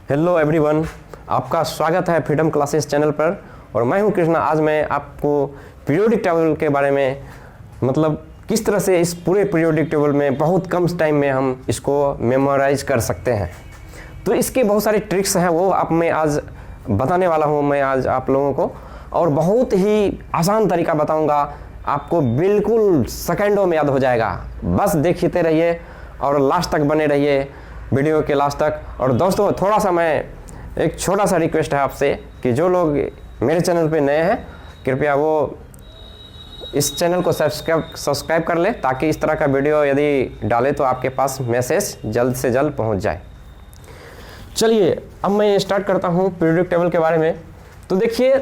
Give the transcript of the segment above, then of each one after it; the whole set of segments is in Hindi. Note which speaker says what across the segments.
Speaker 1: हेलो एवरीवन, आपका स्वागत है फ्रीडम क्लासेस चैनल पर। और मैं हूं कृष्णा। आज मैं आपको पीरियोडिक टेबल के बारे में मतलब किस तरह से इस पूरे पीरियोडिक टेबल में बहुत कम टाइम में हम इसको मेमोराइज कर सकते हैं, तो इसके बहुत सारे ट्रिक्स हैं, वो मैं आज बताने वाला हूं मैं आज आप लोगों को। और बहुत ही आसान तरीका बताऊंगा, आपको बिल्कुल सेकंडों में याद हो जाएगा। बस देखते रहिए और लास्ट तक बने रहिए, वीडियो के लास्ट तक। और दोस्तों, थोड़ा सा मैं एक छोटा सा रिक्वेस्ट है आपसे कि जो लोग मेरे चैनल पे नए हैं, कृपया वो इस चैनल को सब्सक्राइब कर ले, ताकि इस तरह का वीडियो यदि डाले तो आपके पास मैसेज जल्द से जल्द पहुंच जाए। चलिए अब मैं स्टार्ट करता हूं पीरियोडिक टेबल के बारे में। तो देखिए,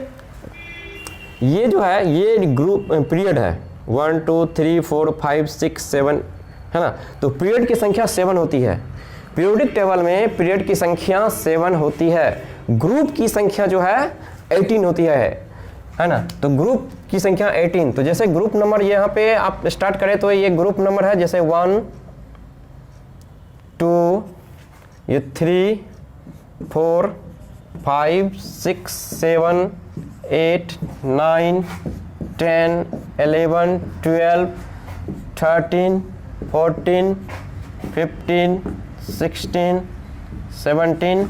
Speaker 1: ये जो है ये ग्रुप पीरियड है 1 2 3 4 5 6 7 है ना। तो पीरियड की संख्या 7 होती है। पीरियोडिक टेबल में पीरियड की संख्या 7 होती है। ग्रुप की संख्या जो है 18 होती है ना। तो ग्रुप की संख्या 18। तो जैसे ग्रुप नंबर यहाँ पे आप स्टार्ट करें तो ये ग्रुप नंबर है, जैसे 1 2 ये 3 4 5 6 7 8 9 10 11 12 13 14 15 16 17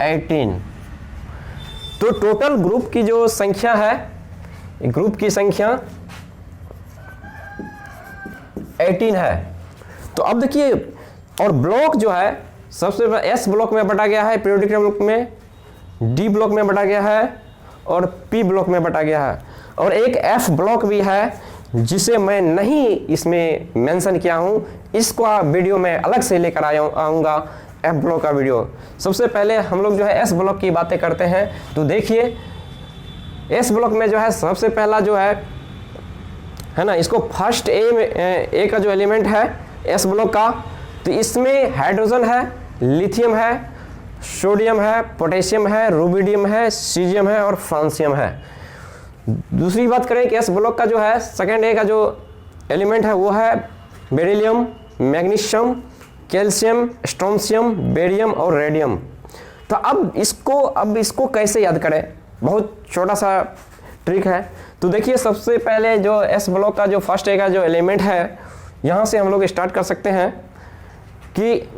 Speaker 1: 18। तो टोटल ग्रुप की जो संख्या है, ग्रुप की संख्या 18 है। तो अब देखिए, और ब्लॉक जो है सबसे पहले एस ब्लॉक में बटा गया है, पीरियोडिक टेबल में डी ब्लॉक में बटा गया है और पी ब्लॉक में बटा गया है। और एक एफ ब्लॉक भी है जिसे मैं नहीं इसमें मेंशन किया हूं, इसको वीडियो में अलग से लेकर आऊँगा, एफ ब्लॉक का वीडियो। सबसे पहले हम लोग जो है एस ब्लॉक की बातें करते हैं। तो देखिए, एस ब्लॉक में जो है सबसे पहला जो है ना, इसको फर्स्ट ए का जो एलिमेंट है एस ब्लॉक का, तो इसमें हाइड्रोजन है, लिथियम है, सोडियम है, पोटेशियम है, रुबिडियम है, सीजियम है और फ्रांसियम है। दूसरी बात करें कि एस ब्लॉक का जो है सेकेंड ए का जो एलिमेंट है वो है beryllium, magnesium, calcium, strontium, barium और रेडियम। तो अब इसको कैसे याद करें, बहुत छोटा सा ट्रिक है। तो देखिए, सबसे पहले जो एस ब्लॉक का जो फर्स्ट ए का जो एलिमेंट है, यहाँ से हम लोग स्टार्ट कर सकते हैं कि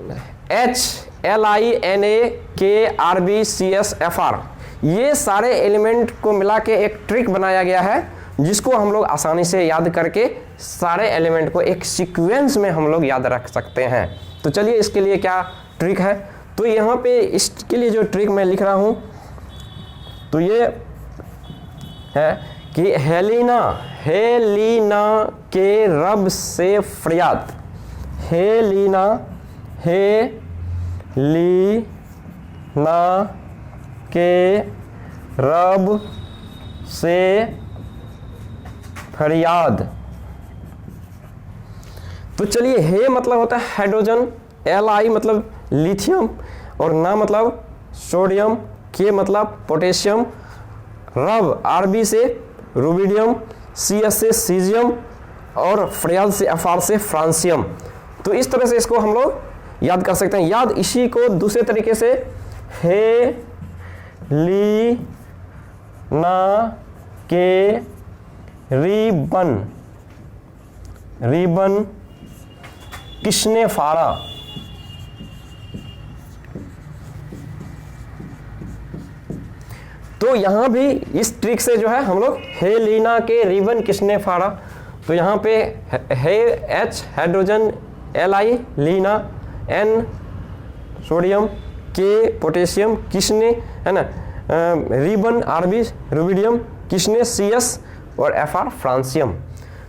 Speaker 1: HLINAKRBCSFR, ये सारे एलिमेंट को मिला के एक ट्रिक बनाया गया है, जिसको हम लोग आसानी से याद करके सारे एलिमेंट को एक सीक्वेंस में हम लोग याद रख सकते हैं। तो चलिए इसके लिए क्या ट्रिक है। तो यहाँ पे इसके लिए जो ट्रिक मैं लिख रहा हूँ, तो ये है कि हेलिना के रब से फरियाद, हेलिना के रब से फरियाद। तो चलिए, हे मतलब होता है हाइड्रोजन, LI मतलब लिथियम, और ना मतलब सोडियम, के मतलब पोटेशियम, रब RB से रुबिडियम, CS से सीजियम और फरियाद से FR से फ्रांसियम। तो इस तरह से इसको हम लोग याद कर सकते हैं। याद इसी को दूसरे तरीके से हेलिना के रिबन किसने फाड़ा। तो यहां भी इस ट्रिक से जो है हम लोग हेलिना के रिबन किसने फाड़ा। तो यहाँ पे है H hydrogen, LI Leena, N sodium, K potassium, किसने है ना, रिबन RB रुबिडियम, किसने CS और FR फ्रांसियम।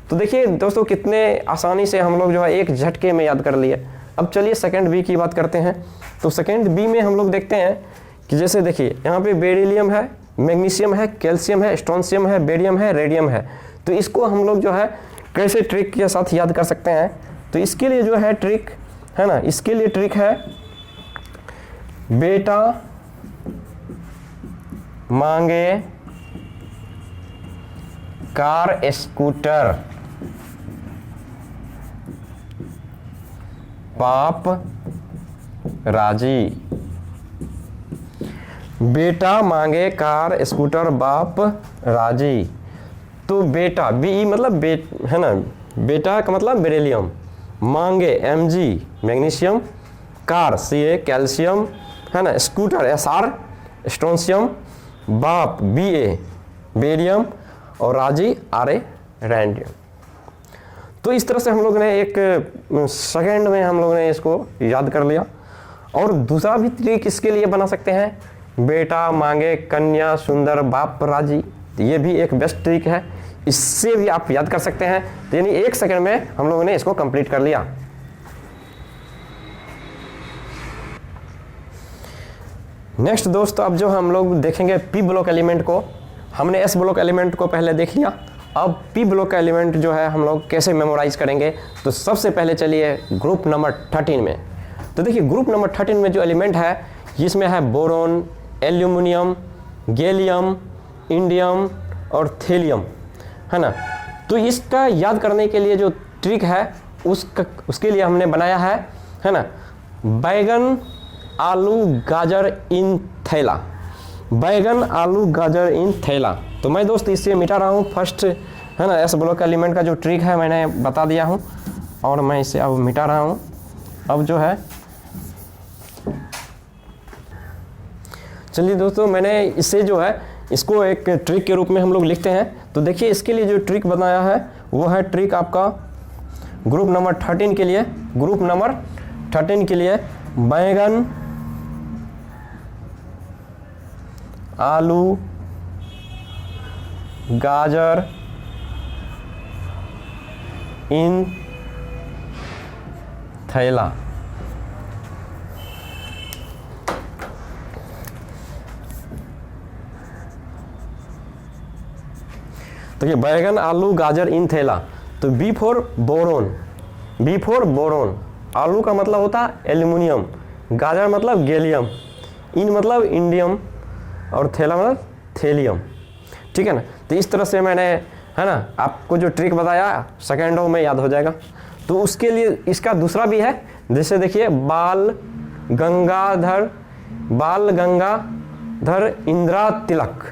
Speaker 1: तो देखिए दोस्तों, कितने आसानी से हम लोग जो है एक झटके में याद कर लिए। अब चलिए सेकंड बी की बात करते हैं। तो सेकंड बी में हम लोग देखते हैं कि जैसे देखिए, यहाँ पे बेरिलियम है, मैग्नीशियम है, कैल्शियम है, स्ट्रोंशियम है, बेरियम है, रेडियम है। तो इसको हम लोग जो है कैसे ट्रिक के साथ याद कर सकते हैं। तो इसके लिए जो है ट्रिक है ना, इसके लिए ट्रिक है बेटा मांगे कार स्कूटर, पाप राजी। बेटा मांगे कार स्कूटर बाप राजी। तो बेटा बी मतलब है ना, बेटा का मतलब बेरिलियम, मांगे Mg magnesium, car Ca calcium, है ना, स्कूटर Sr स्ट्रोंशियम, बाप Ba बेरियम और राजी Ra रैंडियम। तो इस तरह से हम लोग ने एक सेकेंड में हम लोग ने इसको याद कर लिया। और दूसरा भी ट्रिक इसके लिए बना सकते हैं, बेटा मांगे कन्या सुंदर बाप राजी। तो ये भी एक बेस्ट ट्रिक है, इससे भी आप याद कर सकते हैं। तो यानी 1 सेकंड में हम लोगों ने इसको कंप्लीट कर लिया। नेक्स्ट दोस्तों, अब जो हम लोग देखेंगे पी ब्लॉक एलिमेंट को। हमने एस ब्लॉक एलिमेंट को पहले देख लिया, अब पी ब्लॉक का एलिमेंट जो है हम लोग कैसे मेमोराइज करेंगे। तो सबसे पहले चलिए ग्रुप नंबर 13 में। तो देखिए ग्रुप नंबर 13 में जो एलिमेंट है, जिसमें है बोरोन, एल्यूमिनियम, गैलियम, इंडियम और थेलियम, है ना। तो इसका याद करने के लिए जो ट्रिक है उसके लिए हमने बनाया है ना, बैगन आलू गाजर इन थैला। बैगन आलू गाजर इन थैला। तो मैं दोस्त इससे मिटा रहा हूँ फर्स्ट, है ना, एस ब्लॉक एलिमेंट का जो ट्रिक है मैंने बता दिया हूँ और मैं इसे अब मिटा रहा हूँ। अब जो है, चलिए दोस्तों, मैंने इसे जो है इसको एक ट्रिक के रूप में हम लोग लिखते हैं। तो देखिए इसके लिए जो ट्रिक बताया है वो है ट्रिक आपका ग्रुप नंबर 13 के लिए। ग्रुप नंबर 13 के लिए बैगन आलू गाजर इन थैला। तो ये बैगन आलू गाजर इन थैला। तो B for boron, B for boron. आलू का मतलब होता है एल्यूमिनियम, गाजर मतलब गैलियम, इन मतलब इंडियम और थैला मतलब थेलियम। ठीक है ना। तो इस तरह से मैंने, है ना, आपको जो ट्रिक बताया सेकेंडों में याद हो जाएगा। तो उसके लिए इसका दूसरा भी है, जैसे देखिए बाल गंगाधर इंदिरा तिलक।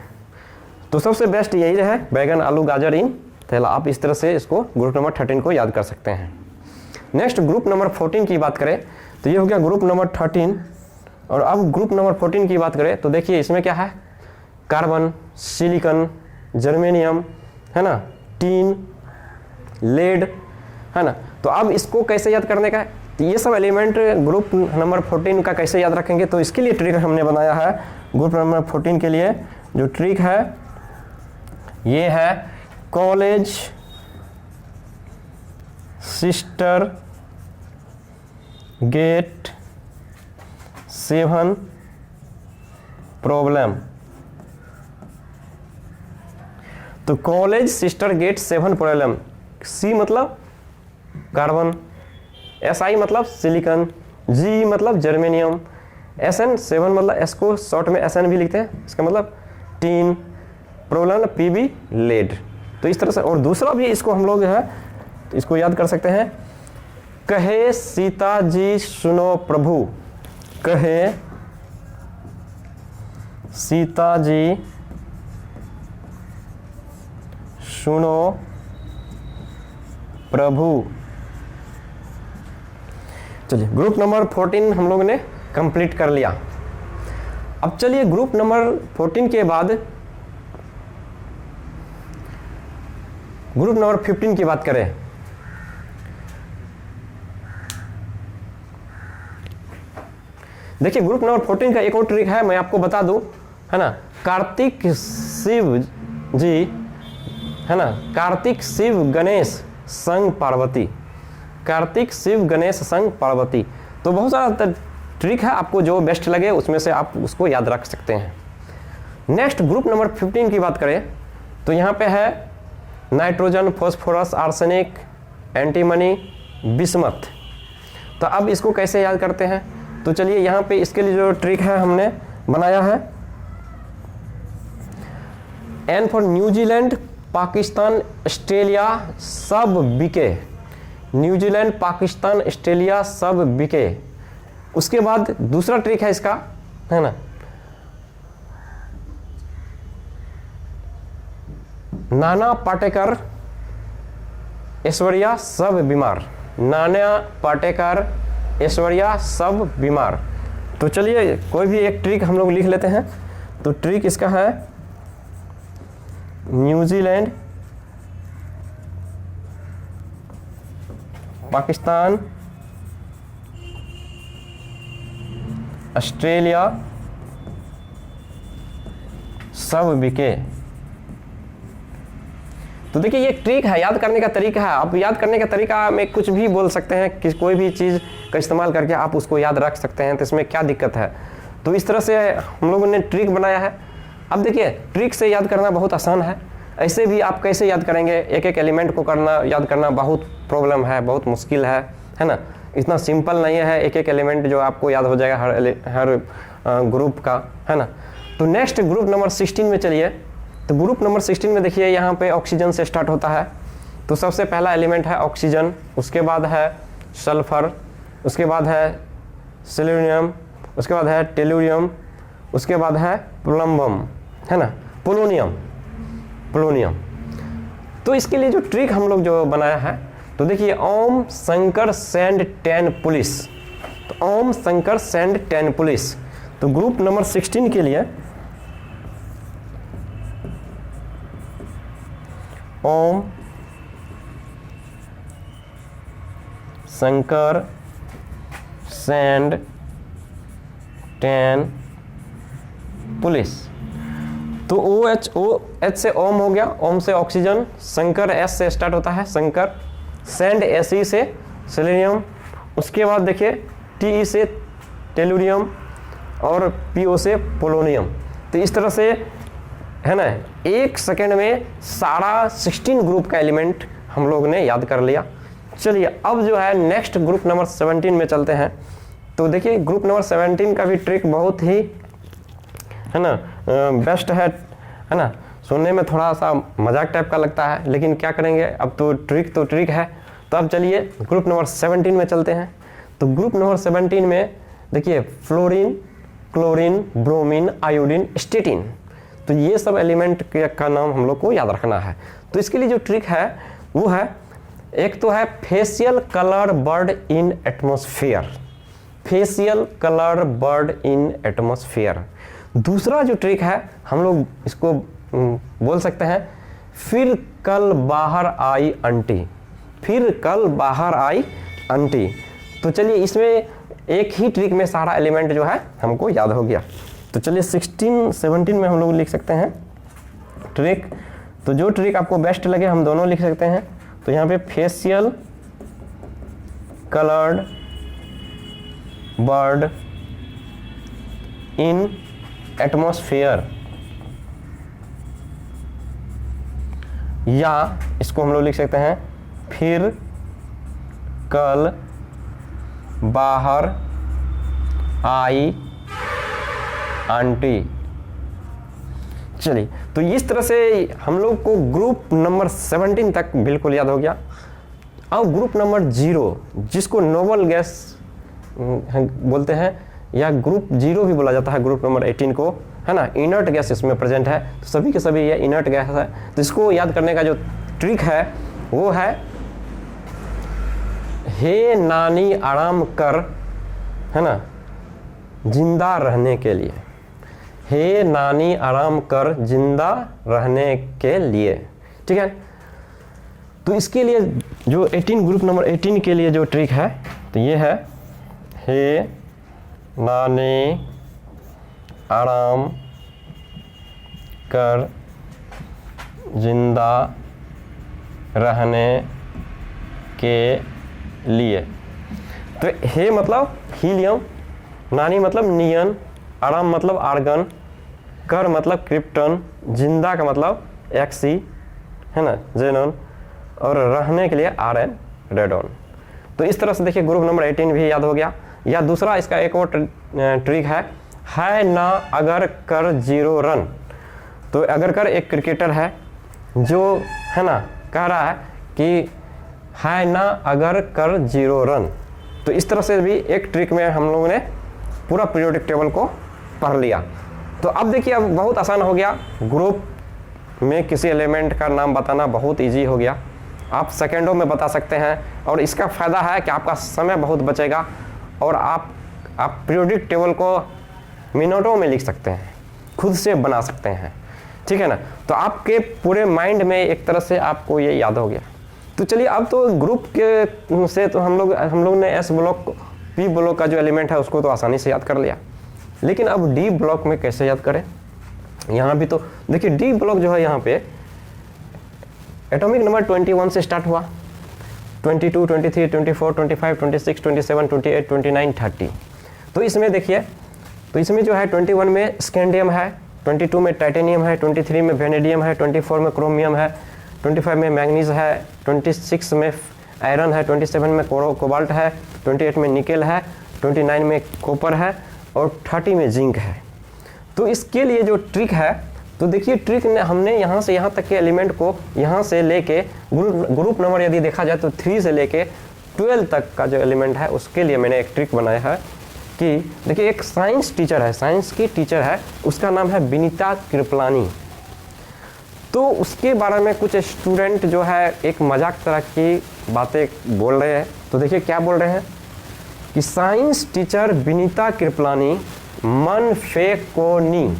Speaker 1: तो सबसे बेस्ट यही है बैगन आलू गाजर इन थैला। आप इस तरह से इसको ग्रुप नंबर 13 को याद कर सकते हैं। नेक्स्ट ग्रुप नंबर 14 की बात करें तो ये हो गया ग्रुप नंबर 13। और अब ग्रुप नंबर 14 की बात करें तो देखिए इसमें क्या है, कार्बन, सिलिकॉन, जर्मेनियम, है ना, टीन, लेड, है ना। तो अब इसको कैसे याद करने का है, तो ये सब एलिमेंट ग्रुप नंबर 14 का कैसे याद रखेंगे, तो इसके लिए ट्रिक हमने बनाया है। ग्रुप नंबर 14 के लिए जो ट्रिक है ये है कॉलेज सिस्टर गेट 7 प्रॉब्लम। तो कॉलेज सिस्टर गेट 7 प्रॉब्लम। सी मतलब कार्बन, Si मतलब सिलिकॉन, G मतलब जर्मेनियम, Sn 7 मतलब S को शॉर्ट में Sn भी लिखते हैं, इसका मतलब टीन, प्रॉब्लम Pb लेड। तो इस तरह से। और दूसरा भी इसको हम लोग है तो इसको याद कर सकते हैं, कहे सीता जी सुनो प्रभु। कहे सीता जी सुनो प्रभु। चलिए ग्रुप नंबर 14 हम लोग ने कंप्लीट कर लिया। अब चलिए ग्रुप नंबर 14 के बाद ग्रुप नंबर 15 की बात करें। देखिए ग्रुप नंबर 14 का एक और ट्रिक है, मैं आपको बता दूं, है ना, कार्तिक शिव जी, है ना, कार्तिक शिव गणेश संग पार्वती। कार्तिक शिव गणेश संग पार्वती। तो बहुत सारा ट्रिक है, आपको जो बेस्ट लगे उसमें से आप उसको याद रख सकते हैं। नेक्स्ट ग्रुप नंबर 15 की बात करें तो यहाँ पे है nitrogen, phosphorus, arsenic, antimony, bismuth. तो अब इसको कैसे याद करते हैं, तो चलिए यहाँ पे इसके लिए जो ट्रिक है हमने बनाया है, N for New Zealand, Pakistan, Australia सब बिके। न्यूजीलैंड, पाकिस्तान, ऑस्ट्रेलिया सब बिके। उसके बाद दूसरा ट्रिक है इसका, है ना, नाना पाटेकर, ऐश्वर्या सब बीमार। नाना पाटेकर, ऐश्वर्या सब बीमार। तो चलिए कोई भी एक ट्रिक हम लोग लिख लेते हैं। तो ट्रिक इसका है न्यूजीलैंड, पाकिस्तान, ऑस्ट्रेलिया सब बिके। तो देखिए ये ट्रिक है, याद करने का तरीका है। आप याद करने का तरीका में कुछ भी बोल सकते हैं कि कोई भी चीज़ का इस्तेमाल करके आप उसको याद रख सकते हैं, तो इसमें क्या दिक्कत है। तो इस तरह से हम लोगों ने ट्रिक बनाया है। अब देखिए ट्रिक से याद करना बहुत आसान है। ऐसे भी आप कैसे याद करेंगे, एक एक एलिमेंट को करना याद करना बहुत प्रॉब्लम है, बहुत मुश्किल है ना। इतना सिंपल नहीं है एक एक एलिमेंट जो आपको याद हो जाएगा हर ग्रुप का, है ना। तो नेक्स्ट ग्रुप नंबर 16 में चलिए। तो ग्रुप नंबर 16 में देखिए यहाँ पे ऑक्सीजन से स्टार्ट होता है। तो सबसे पहला एलिमेंट है ऑक्सीजन, उसके बाद है सल्फर, उसके बाद है सेलेनियम, उसके बाद है टेलुरियम, उसके बाद है प्लम्बम, है ना, पोलोनियम। तो इसके लिए जो ट्रिक हम लोग जो बनाया है, तो देखिए ओम शंकर सैंड टैन पुलिस। तो ओम शंकर सैंड टैन पुलिस। तो ग्रुप नंबर 16 के लिए ओम शंकर सैंड टैन पुलिस। तो OH से ओम हो गया, ओम से ऑक्सीजन, शंकर S से स्टार्ट होता है शंकर, सैंड Se से सेलेनियम, उसके बाद देखिए Te से टेलुरियम और PO से पोलोनियम। तो इस तरह से है ना, एक सेकेंड में सारा 16 ग्रुप का एलिमेंट हम लोग ने याद कर लिया। चलिए अब जो है नेक्स्ट ग्रुप नंबर 17 में चलते हैं। तो देखिए ग्रुप नंबर 17 का भी ट्रिक बहुत ही है ना बेस्ट है ना। सुनने में थोड़ा सा मजाक टाइप का लगता है, लेकिन क्या करेंगे, अब तो ट्रिक है। तो अब चलिए ग्रुप नंबर 17 में चलते हैं। तो ग्रुप नंबर 17 में देखिए fluorine, chlorine, bromine, iodine, statin. तो ये सब एलिमेंट का नाम हम लोग को याद रखना है। तो इसके लिए जो ट्रिक है वो है, एक तो है facial colour bird in atmosphere, facial colour bird in atmosphere. दूसरा जो ट्रिक है हम लोग इसको बोल सकते हैं फिर कल बाहर आई आंटी, फिर कल बाहर आई आंटी। तो चलिए इसमें एक ही ट्रिक में सारा एलिमेंट जो है हमको याद हो गया। तो चलिए 17 में हम लोग लिख सकते हैं ट्रिक। तो जो ट्रिक आपको बेस्ट लगे हम दोनों लिख सकते हैं। तो यहाँ पे facial coloured bird in atmosphere, या इसको हम लोग लिख सकते हैं फिर कल बाहर आई आंटी। चलिए तो इस तरह से हम लोग को ग्रुप नंबर 17 तक बिल्कुल याद हो गया। अब ग्रुप नंबर 0 जिसको नोबल गैस बोलते हैं या ग्रुप 0 भी बोला जाता है, ग्रुप नंबर 18 को, है ना। इनर्ट गैस इसमें प्रेजेंट है, तो सभी के सभी ये इनर्ट गैस है। तो इसको याद करने का जो ट्रिक है वो है हे नानी आराम कर, है ना, जिंदा रहने के लिए। हे नानी आराम कर जिंदा रहने के लिए, ठीक है। तो इसके लिए जो 18 ग्रुप नंबर 18 के लिए जो ट्रिक है तो ये है हे नानी आराम कर जिंदा रहने के लिए। तो हे मतलब हीलियम, नानी मतलब नियन, आराम मतलब आर्गन, कर मतलब क्रिप्टन, जिंदा का मतलब एक्सी, है ना, जेनन, और रहने के लिए आरएन, रेडॉन। तो इस तरह से देखिए ग्रुप नंबर 18 भी याद हो गया। या दूसरा इसका एक और ट्रिक है ना अगर कर 0 रन। तो अगर कर एक क्रिकेटर है जो, है ना, कह रहा है कि है ना अगर कर 0 रन। तो इस तरह से भी एक ट्रिक में हम लोगों ने पूरा पीरियोडिक टेबल को पढ़ लिया। तो अब देखिए अब बहुत आसान हो गया ग्रुप में किसी एलिमेंट का नाम बताना बहुत इजी हो गया, आप सेकेंडों में बता सकते हैं। और इसका फ़ायदा है कि आपका समय बहुत बचेगा और आप पीरियोडिक टेबल को मिनटों में लिख सकते हैं, खुद से बना सकते हैं, ठीक है ना। तो आपके पूरे माइंड में एक तरह से आपको ये याद हो गया। तो चलिए अब तो ग्रुप के से तो हम लोग ने एस ब्लॉक पी ब्लॉक का जो एलिमेंट है उसको तो आसानी से याद कर लिया, लेकिन अब डी ब्लॉक में कैसे याद करें। यहाँ भी तो देखिए डी ब्लॉक जो है यहाँ पे एटॉमिक नंबर 21 से स्टार्ट हुआ, 22, 23, 24, 25, 26, 27, 28, 29, 30। तो इसमें देखिए, तो इसमें जो है 21 में स्कैंडियम है, 22 में टाइटेनियम है, 23 में वेनेडियम है, 24 में क्रोमियम है, 25 में मैग्नीज है, 26 में आयरन है, 27 में कोबाल्ट है, 28 में निकेल है, 29 में कॉपर है और 30 में जिंक है। तो इसके लिए जो ट्रिक है, तो देखिए ट्रिक ने हमने यहाँ से यहाँ तक के एलिमेंट को यहाँ से लेके ग्रुप नंबर यदि देखा जाए तो 3 से लेके 12 तक का जो एलिमेंट है उसके लिए मैंने एक ट्रिक बनाया है कि देखिए एक साइंस टीचर है, साइंस की टीचर है, उसका नाम है विनीता कृपलानी। तो उसके बारे में कुछ स्टूडेंट जो है एक मजाक तरह की बातें बोल रहे हैं। तो देखिए क्या बोल रहे हैं कि साइंस टीचर विनीता कृपलानी मन फेकोनी,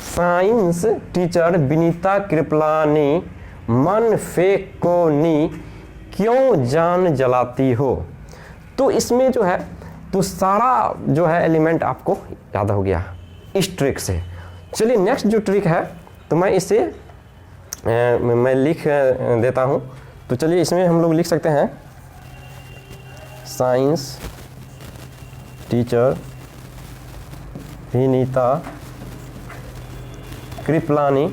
Speaker 1: साइंस टीचर विनीता कृपलानी मन फेकोनी क्यों जान जलाती हो। तो इसमें जो है तो सारा जो है एलिमेंट आपको याद हो गया इस ट्रिक से। चलिए नेक्स्ट जो ट्रिक है तो मैं इसे मैं लिख देता हूँ। तो चलिए इसमें हम लोग लिख सकते हैं साइंस टीचर विनीता कृपलानी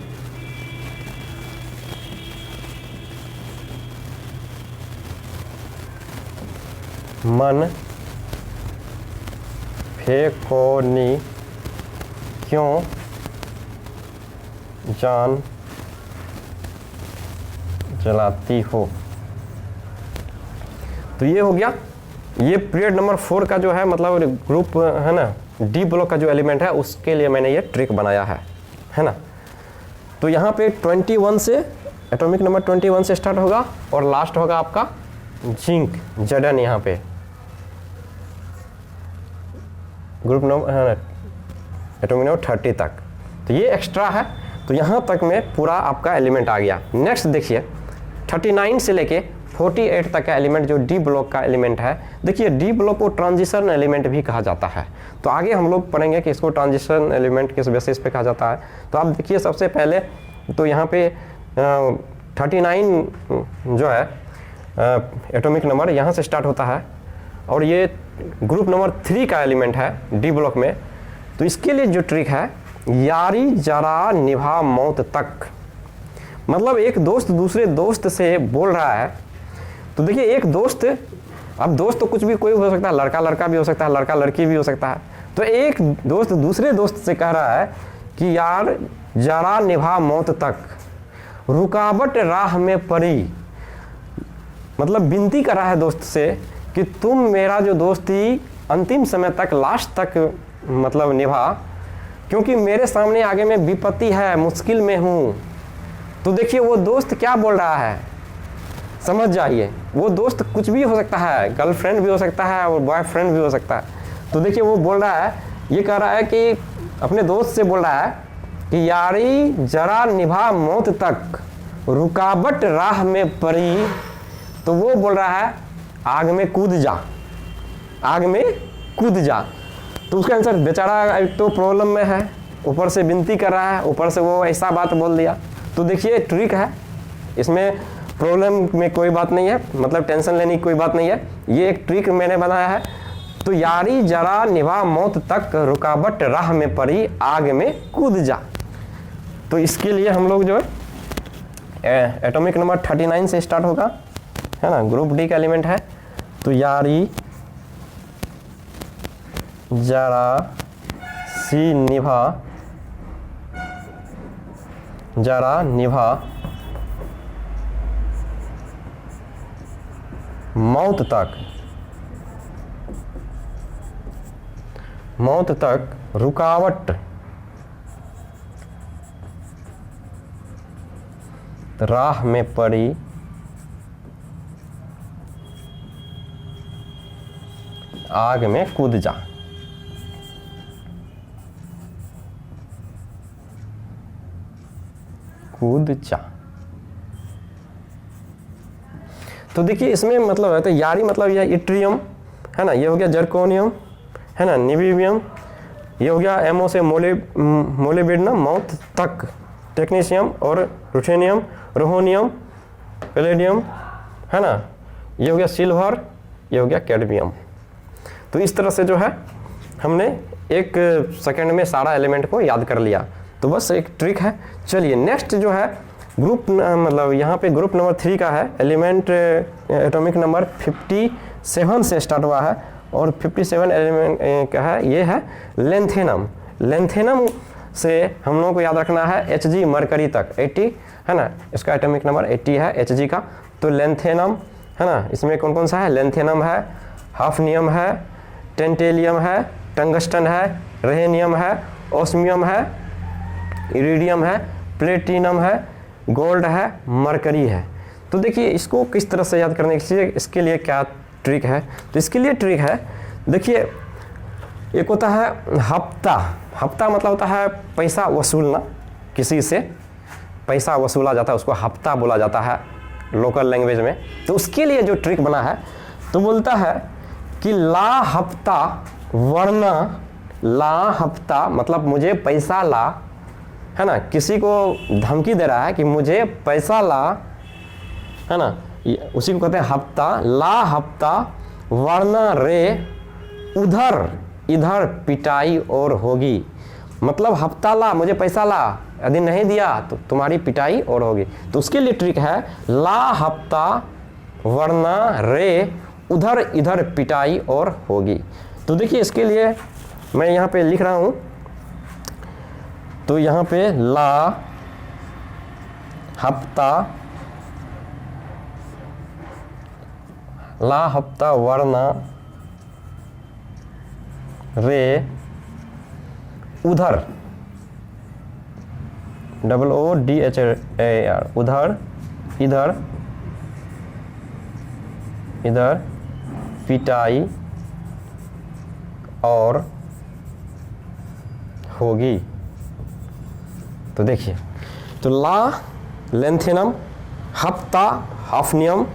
Speaker 1: मन फेकोनी क्यों जान जलाती हो। तो ये हो गया, ये पीरियड नंबर 4 का जो है मतलब ग्रुप है ना, डी ब्लॉक का जो एलिमेंट है उसके लिए मैंने ये ट्रिक बनाया है ना। तो यहाँ पे 21 से एटॉमिक नंबर 21 से स्टार्ट होगा और लास्ट होगा आपका जिंक Zn यहाँ पे ग्रुप नंबर है ना एटॉमिक नंबर 30 तक। तो ये एक्स्ट्रा है, तो यहाँ तक में पूरा आपका एलिमेंट आ गया। नेक्स्ट देखिए 39 से लेके 48 तक का एलिमेंट जो डी ब्लॉक का एलिमेंट है, देखिए डी ब्लॉक को ट्रांजिशन एलिमेंट भी कहा जाता है। तो आगे हम लोग पढ़ेंगे कि इसको ट्रांजिशन एलिमेंट किस बेसिस पे कहा जाता है। तो आप देखिए सबसे पहले तो यहाँ पे 39 जो है एटॉमिक नंबर यहाँ से स्टार्ट होता है और ये ग्रुप नंबर 3 का एलिमेंट है डी ब्लॉक में। तो इसके लिए जो ट्रिक है यारी जरा निभा मौत तक, मतलब एक दोस्त दूसरे दोस्त से बोल रहा है। तो देखिए एक दोस्त, अब दोस्त तो कुछ भी कोई हो सकता है, लड़का लड़का भी हो सकता है, लड़का लड़की भी हो सकता है। तो एक दोस्त दूसरे दोस्त से कह रहा है कि यार जरा निभा मौत तक, रुकावट राह में पड़ी, मतलब विनती कर रहा है दोस्त से कि तुम मेरा जो दोस्ती अंतिम समय तक, लास्ट तक मतलब निभा, क्योंकि मेरे सामने आगे में विपत्ति है, मुश्किल में हूँ। तो देखिए वो दोस्त क्या बोल रहा है, समझ जाइए। वो दोस्त कुछ भी हो सकता है, गर्लफ्रेंड भी हो सकता है और बॉयफ्रेंड भी हो सकता है। तो देखिए वो बोल रहा है, ये कह रहा है कि अपने दोस्त से बोल रहा है कि यारी जरा निभा मौत तक, रुकावट राह में पड़ी। तो वो बोल रहा है आग में कूद जा, आग में कूद जा। तो उसका आंसर बेचारा एक तो प्रॉब्लम में है, ऊपर से विनती कर रहा है, ऊपर से वो ऐसा बात बोल दिया। तो देखिए ट्रिक है, इसमें प्रॉब्लम में कोई बात नहीं है, मतलब टेंशन लेने की कोई बात नहीं है। ये एक ट्रिक मैंने बनाया है। तो यारी जरा निभा मौत तक, रुकावट राह में पड़ी, आग में कूद जा। तो इसके लिए हम लोग जो है एटॉमिक नंबर 39 से स्टार्ट होगा, है ना, ग्रुप डी का एलिमेंट है। तो यारी जरा सी निभा, जरा निभा मौत तक, मौत तक रुकावट तो राह में पड़ी आग में कूद जा। कूद जा। तो देखिए इसमें मतलब है तो यारी मतलब यह इट्रियम है ना, ये हो गया जर्कोनियम है ना, निबियम, ये हो गया एमओ से मोलिब्डेनम माउथ तक, टेक्नीशियम और रुथेनियम, रोहोनियम, पैलेडियम है ना, ये हो गया सिल्वर, ये हो गया कैडमियम। तो इस तरह से जो है हमने एक सेकंड में सारा एलिमेंट को याद कर लिया। तो बस एक ट्रिक है। चलिए नेक्स्ट जो है ग्रुप मतलब यहाँ पे ग्रुप नंबर 3 का है। एलिमेंट एटॉमिक नंबर 57 से स्टार्ट हुआ है और 57 एलिमेंट का है, ये है लेंथेनम। लेंथेनम से हम लोगों को याद रखना है Hg मरकरी तक 80 है ना, इसका एटॉमिक नंबर 80 है Hg का। तो लेंथेनम है ना, इसमें कौन कौन सा है, लेंथेनम है, हाफनियम है, टेंटेलियम है, टंगस्टन है, रेहेनियम है, ओस्मियम है, इरिडियम है, प्लेटिनम है, गोल्ड है, मरकरी है। तो देखिए इसको किस तरह से याद करने के लिए, इसके लिए क्या ट्रिक है। तो इसके लिए ट्रिक है, देखिए एक होता है हफ्ता। हफ्ता मतलब होता है पैसा वसूलना, किसी से पैसा वसूला जाता है उसको हफ्ता बोला जाता है लोकल लैंग्वेज में। तो उसके लिए जो ट्रिक बना है तो बोलता है कि ला हफ्ता, वरना ला हफ्ता मतलब मुझे पैसा ला है ना, किसी को धमकी दे रहा है कि मुझे पैसा ला है ना, उसी को कहते हैं हफ्ता। ला हफ्ता वरना रे उधर इधर पिटाई और होगी। मतलब हफ्ता ला, मुझे पैसा ला, यदि नहीं दिया तो तुम्हारी पिटाई और होगी। तो उसके लिए ट्रिक है ला हफ्ता वरना रे उधर इधर पिटाई और होगी। तो देखिए इसके लिए मैं यहाँ पे लिख रहा हूँ, तो यहाँ पे ला हफ्ता, ला हफ्ता वरना रे उधर, OODHAR, उधर इधर इधर पिटाई और होगी। तो देखिए तो ला लेंथेनम, हफ्ता हाफनियम,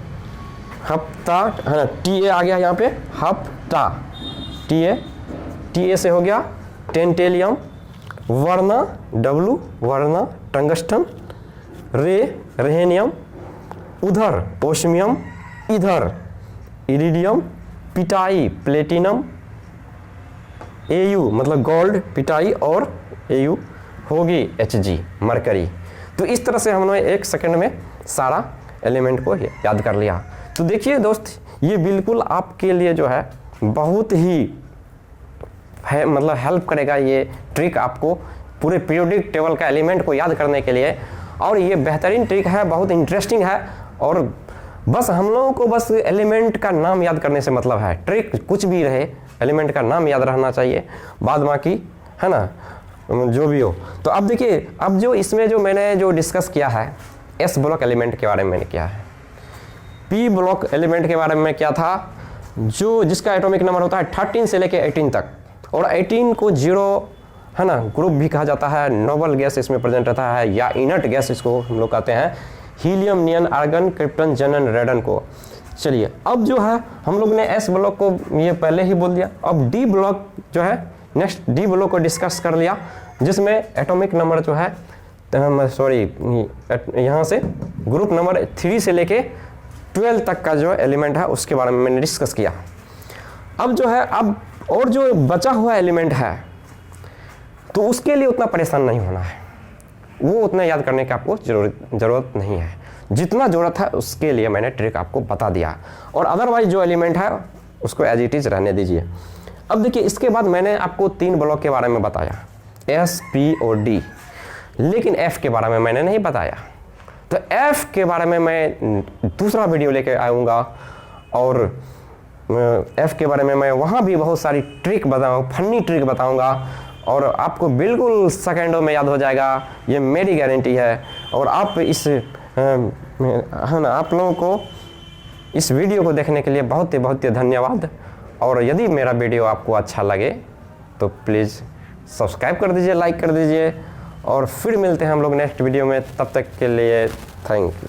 Speaker 1: हफ्ता है ना, TA आ गया यहाँ पे हफ्ता, TA से हो गया टेंटेलियम, वरना W वरना टंगस्टन, रे रेहेनियम, उधर ओस्मियम, इधर इरिडियम, पिटाई प्लेटिनम, AU मतलब गोल्ड पिटाई और AU होगी Hg मरकरी। तो इस तरह से हमने एक सेकंड में सारा एलिमेंट को याद कर लिया। तो देखिए दोस्त, ये बिल्कुल आपके लिए जो है बहुत ही है मतलब हेल्प करेगा ये ट्रिक आपको पूरे पीरियोडिक टेबल का एलिमेंट को याद करने के लिए। और ये बेहतरीन ट्रिक है, बहुत इंटरेस्टिंग है। और बस हम लोगों को बस एलिमेंट का नाम याद करने से मतलब है, ट्रिक कुछ भी रहे एलिमेंट का नाम याद रहना चाहिए, बाद बाकी है ना जो भी हो। तो अब देखिए, अब जो इसमें जो मैंने जो डिस्कस किया है S ब्लॉक एलिमेंट के बारे में मैंने किया है, P ब्लॉक एलिमेंट के बारे में क्या था, जो जिसका एटॉमिक नंबर होता है 13 से लेके 18 तक, और 18 को 0 है ना ग्रुप भी कहा जाता है, नोबल गैस इसमें प्रेजेंट रहता है या इनर्ट गैस इसको हम लोग कहते हैं, हीलियम, नियन, आर्गन, क्रिप्टन, जनन, रेडन को। चलिए अब जो है हम लोग ने S ब्लॉक को ये पहले ही बोल दिया। अब D ब्लॉक जो है नेक्स्ट D ब्लॉक को डिस्कस कर लिया, जिसमें एटॉमिक नंबर जो है यहाँ से ग्रुप नंबर 3 से लेके 12 तक का जो एलिमेंट है उसके बारे में मैंने डिस्कस किया। अब जो है अब और जो बचा हुआ एलिमेंट है तो उसके लिए उतना परेशान नहीं होना है, वो उतना याद करने की आपको ज़रूरत नहीं है। जितना ज़रूरत है उसके लिए मैंने ट्रिक आपको बता दिया, और अदरवाइज जो एलिमेंट है उसको एज इट इज़ रहने दीजिए। अब देखिए इसके बाद मैंने आपको 3 ब्लॉक के बारे में बताया, S, P और D, लेकिन F के बारे में मैंने नहीं बताया। तो F के बारे में मैं दूसरा वीडियो लेकर आऊँगा, और F के बारे में मैं वहाँ भी बहुत सारी ट्रिक बताऊँ, फनी ट्रिक बताऊँगा, और आपको बिल्कुल सेकेंडों में याद हो जाएगा, ये मेरी गारंटी है। और आप इस है ना, आप लोगों को इस वीडियो को देखने के लिए बहुत ही धन्यवाद। और यदि मेरा वीडियो आपको अच्छा लगे तो प्लीज़ सब्सक्राइब कर दीजिए, लाइक कर दीजिए, और फिर मिलते हैं हम लोग नेक्स्ट वीडियो में। तब तक के लिए थैंक यू।